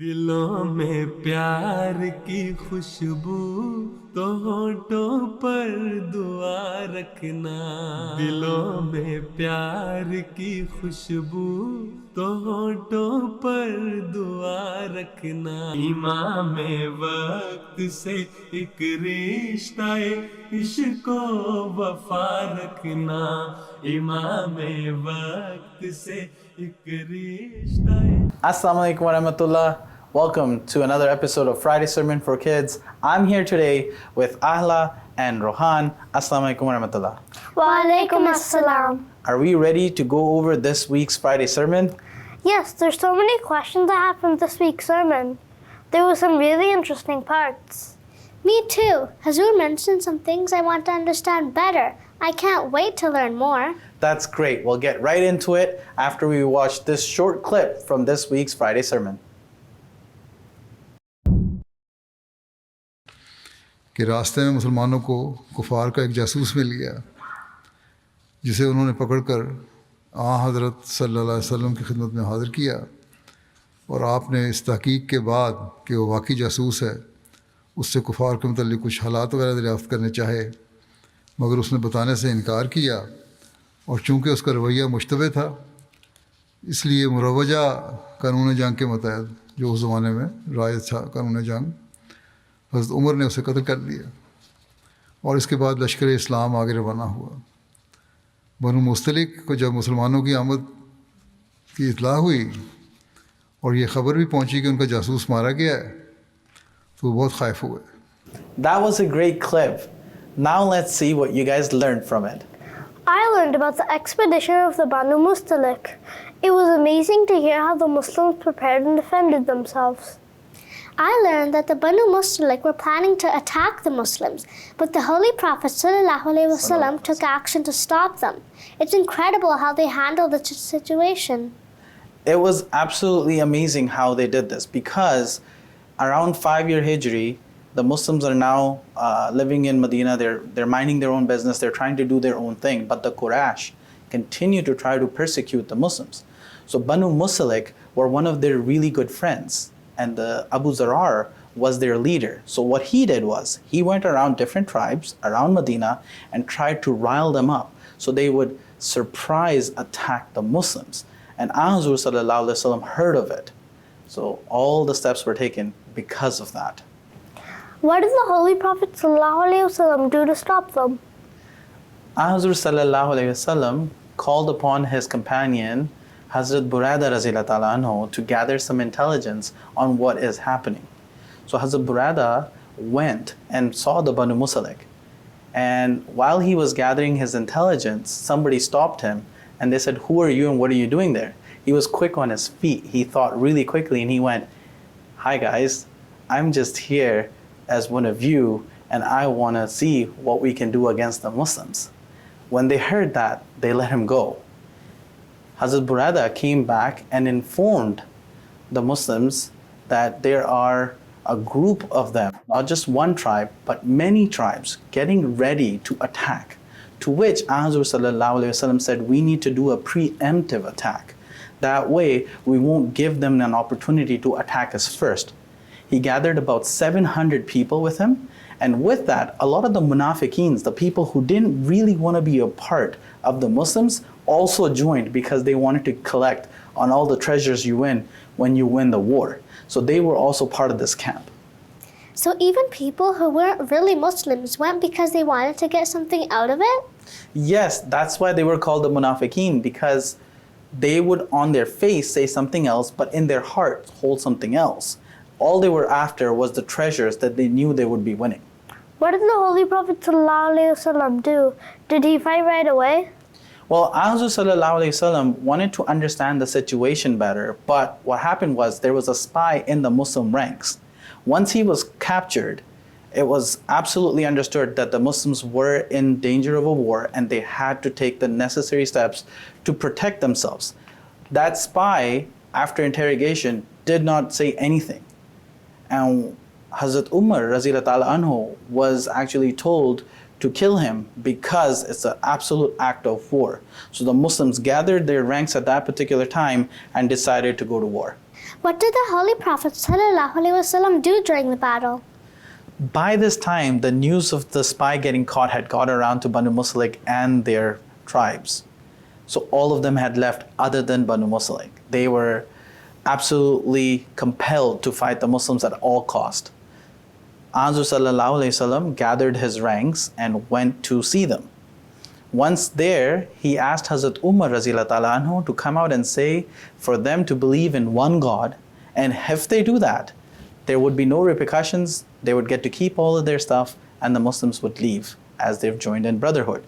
दिलों में प्यार की खुशबू तो होठों पर दुआ रखना दिलों में प्यार की खुशबू तो होठों पर दुआ रखना इमाम वक्त से एक रिश्ता इश्को वफा रखना इमाम वक्त से एक रिश्ता Assalamu alaikum wa rahmatullah. Welcome to another episode of Friday Sermon for Kids. I'm here today with Ahla and Rohan. Assalamu alaikum wa rahmatullah. Wa alaikum assalam. Are we ready to go over this week's Friday sermon? Yes, there's so many questions I have from this week's sermon. There were some really interesting parts. Me too. Huzoor mentioned some things I want to understand better. I can't wait to learn more. That's great. We'll get right into it after we watch this short clip from this week's Friday sermon. कि रास्ते में मुसलमानों को कुफार का एक जासूस मिल गया जिसे उन्होंने पकड़कर हज़रत सल्लल्लाहु अलैहि वसल्लम की खिदमत में हाज़िर किया और आपने इस तहकीक के बाद कि वो वाकई जासूस है उससे कुफार के मुताल्लिक़ कुछ हालात वगैरह दरियाफ़्त करने चाहे मगर उसने बताने से इनकार किया और चूँकि उसका रवैया मुश्तबे था इसलिए मुरवजा कानून जंग के मतहत जो उस ज़माने में राय था कानून जंग हज़रत उमर ने उसे कत्ल कर दिया और इसके बाद लश्कर इस्लाम आगे रवाना हुआ बनु मुस्तलिक को जब मुसलमानों की आमद की इतला हुई और ये ख़बर भी पहुँची कि उनका जासूस मारा गया है तो वो बहुत ख़ाइफ हुए. That was a great clip. Now let's see what you guys learned from it. I learned about the expedition of the Banu Mustaliq. It was amazing to hear how the Muslims prepared and defended themselves. I learned that the Banu Mustaliq were planning to attack the Muslims, but the Holy Prophet ﷺ took action to stop them. It's incredible how they handled the situation. It was absolutely amazing how they did this because around 5-year Hijri, the Muslims are now living in Medina. They're minding their own business. They're trying to do their own thing. But the Quraysh continue to try to persecute the Muslims. So Banu Mustaliq were one of their really good friends. And the Abu Zarar was their leader. So what he did was, he went around different tribes around Medina and tried to rile them up. So they would surprise attack the Muslims. And Huzoor sallallahu alaihi wasallam heard of it. So all the steps were taken because of that. What did the Holy Prophet ﷺ do to stop them? Huzoor sallallahu alaihi wasallam called upon his companion Hazrat Burada raziyallahu ta'ala anhu to gather some intelligence on what is happening. So Hazrat Burada went and saw the Banu Mustaliq. And while he was gathering his intelligence, somebody stopped him and they said, "Who are you and what are you doing there?" He was quick on his feet. He thought really quickly and he went, "Hi guys, I'm just here as one of you and I want to see what we can do against the Muslims." When they heard that, they let him go. Hazrat Burada came back and informed the Muslims that there are a group of them, not just one tribe, but many tribes getting ready to attack. To which Huzoor sallallahu alaihi wasallam said, we need to do a preemptive attack. That way, we won't give them an opportunity to attack us first. He gathered about 700 people with him. And with that, a lot of the munafiqeens, the people who didn't really want to be a part of the Muslims, also joined because they wanted to collect on all the treasures you win when you win the war. So they were also part of this camp. So even people who weren't really Muslims went because they wanted to get something out of it? Yes, that's why they were called the munafiqeen, because they would on their face say something else, but in their heart hold something else. All they were after was the treasures that they knew they would be winning. What did the Holy Prophet ﷺ do? Did he fight right away? Well, Huzoor sallallahu alaihi wasallam wanted to understand the situation better, but what happened was there was a spy in the Muslim ranks. Once he was captured, it was absolutely understood that the Muslims were in danger of a war and they had to take the necessary steps to protect themselves. That spy, after interrogation, did not say anything. And Hazrat Umar raziyallahu ta'ala anhu was actually told to kill him because it's an absolute act of war. So the Muslims gathered their ranks at that particular time and decided to go to war. What did the Holy Prophet ﷺ do during the battle? By this time, the news of the spy getting caught had got around to Banu Mustaliq and their tribes. So all of them had left other than Banu Mustaliq. They were absolutely compelled to fight the Muslims at all cost. Huzoor sallallahu alaihi wasallam gathered his ranks and went to see them. Once there, he asked Hazrat Umar raziyallahu ta'ala anhu to come out and say for them to believe in one God, and if they do that, there would be no repercussions, they would get to keep all of their stuff, and the Muslims would leave as they've joined in brotherhood.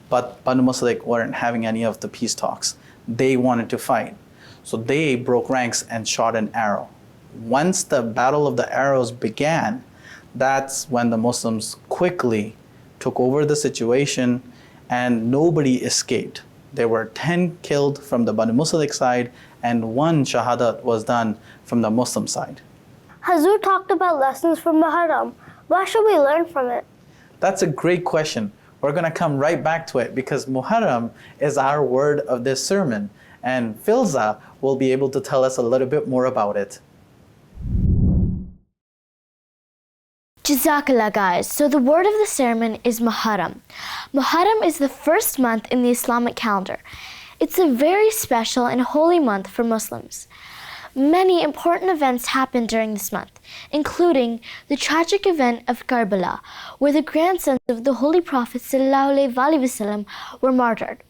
But Banu Mustaliq weren't having any of the peace talks. They wanted to fight. So they broke ranks and shot an arrow. Once the battle of the arrows began, that's when the Muslims quickly took over the situation and nobody escaped. There were 10 killed from the Banu Mustaliq side and 1 shahadat was done from the Muslim side. Huzoor talked about lessons from Muharram. What should we learn from it? That's a great question. We're going to come right back to it because Muharram is our word of this sermon, and Filza will be able to tell us a little bit more about it. Jazakallah, guys. So the word of the sermon is Muharram. Muharram is the first month in the Islamic calendar. It's a very special and holy month for Muslims. Many important events happened during this month, including the tragic event of Karbala, where the grandsons of the Holy Prophet ﷺ were martyred.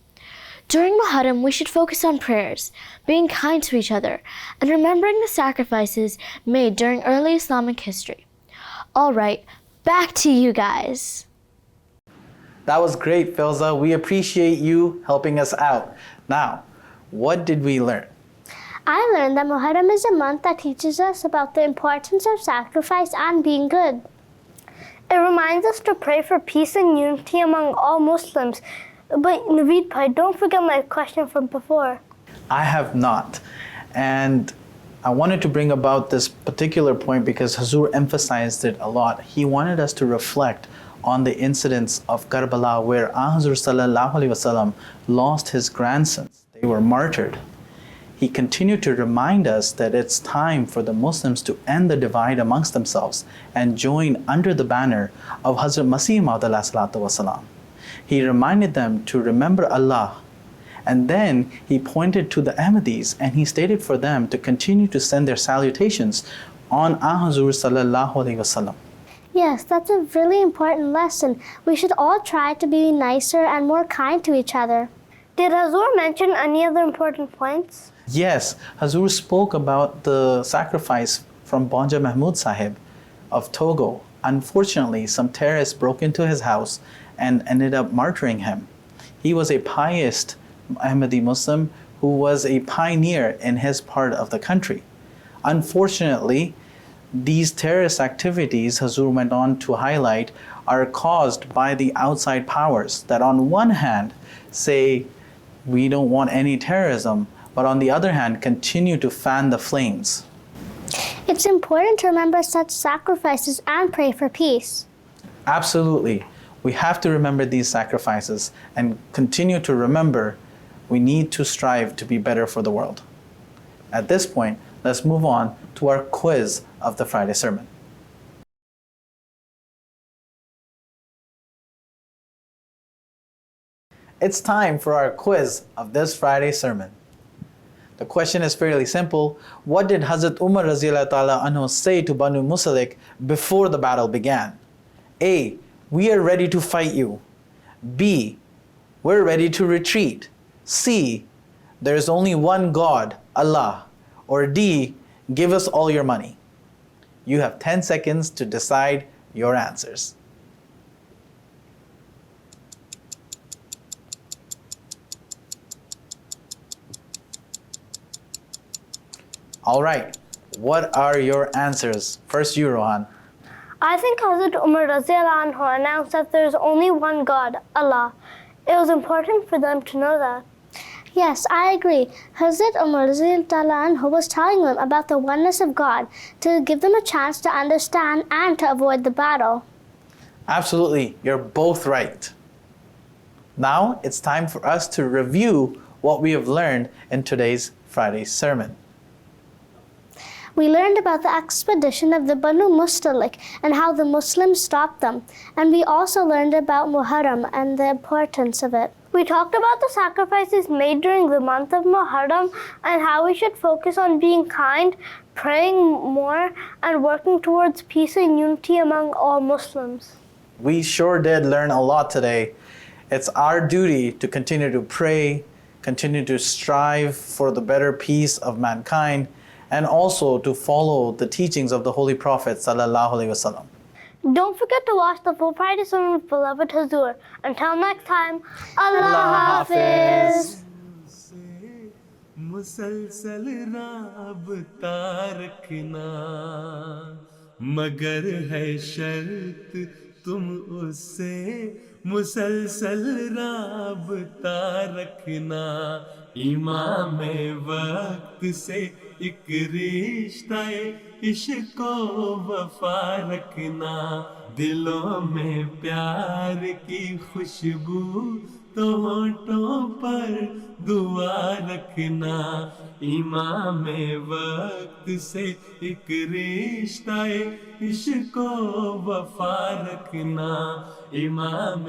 During Muharram, we should focus on prayers, being kind to each other, and remembering the sacrifices made during early Islamic history. All right, back to you guys. That was great, Filza. We appreciate you helping us out. Now, what did we learn? I learned that Muharram is a month that teaches us about the importance of sacrifice and being good. It reminds us to pray for peace and unity among all Muslims. But Naveed Bhai, don't forget my question from before. I have not. And I wanted to bring about this particular point because Huzoor emphasized it a lot. He wanted us to reflect on the incidents of Karbala where Huzoor sallallahu alaihi wasallam lost his grandsons. They were martyred. He continued to remind us that it's time for the Muslims to end the divide amongst themselves and join under the banner of Hazrat Masih Maud alayhi salatu wasalam. He reminded them to remember Allah, and then he pointed to the Ahmadis and he stated for them to continue to send their salutations on Huzoor sallallahu alaihi wasallam. Yes, that's a really important lesson. We should all try to be nicer and more kind to each other. Did Huzoor mention any other important points? Yes, Huzoor spoke about the sacrifice from Banja Mahmud Sahib of Togo. Unfortunately, some terrorists broke into his house and ended up martyring him. He was a pious Ahmadi Muslim who was a pioneer in his part of the country. Unfortunately, these terrorist activities, Huzoor went on to highlight, are caused by the outside powers that on one hand say we don't want any terrorism, but on the other hand continue to fan the flames. It's important to remember such sacrifices and pray for peace. Absolutely. We have to remember these sacrifices and continue to remember we need to strive to be better for the world. At this point, let's move on to our quiz of the Friday sermon. It's time for our quiz of this Friday sermon. The question is fairly simple. What did Hazrat Umar raziyallahu ta'ala anhu say to Banu Mustaliq before the battle began? A. We are ready to fight you. B. We're ready to retreat. C. There is only one God, Allah. Or D. Give us all your money. You have 10 seconds to decide your answers. All right, what are your answers? First you, Rohan. I think Hazrat Umar Raziyallahu Anhu announced that there is only one God, Allah. It was important for them to know that. Yes, I agree. Hazrat Umar Raziyallahu Anhu was telling them about the oneness of God to give them a chance to understand and to avoid the battle. Absolutely, you're both right. Now it's time for us to review what we have learned in today's Friday sermon. We learned about the expedition of the Banu Mustaliq and how the Muslims stopped them. And we also learned about Muharram and the importance of it. We talked about the sacrifices made during the month of Muharram and how we should focus on being kind, praying more, and working towards peace and unity among all Muslims. We sure did learn a lot today. It's our duty to continue to pray, continue to strive for the better peace of mankind, and also to follow the teachings of the Holy Prophet sallallahu alaihi wasallam. Don't forget to watch the full Friday sermon with beloved Huzoor. Until next time, Allah Hafiz. मुसलसल राबता रखना मगर है शर्त तुम उससे मुसलसल राबता रखना इमाम वक्त से एक रिश्ता इश्क वफा रखना दिलों में प्यार की खुशबू तो होठों पर दुआ रखना इमाम वक्त से एक रिश्ता इश्क वफा रखना इमाम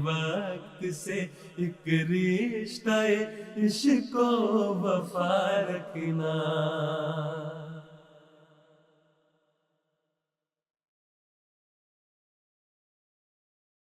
वक्त से एक रिश्ता इश्क वफा रखना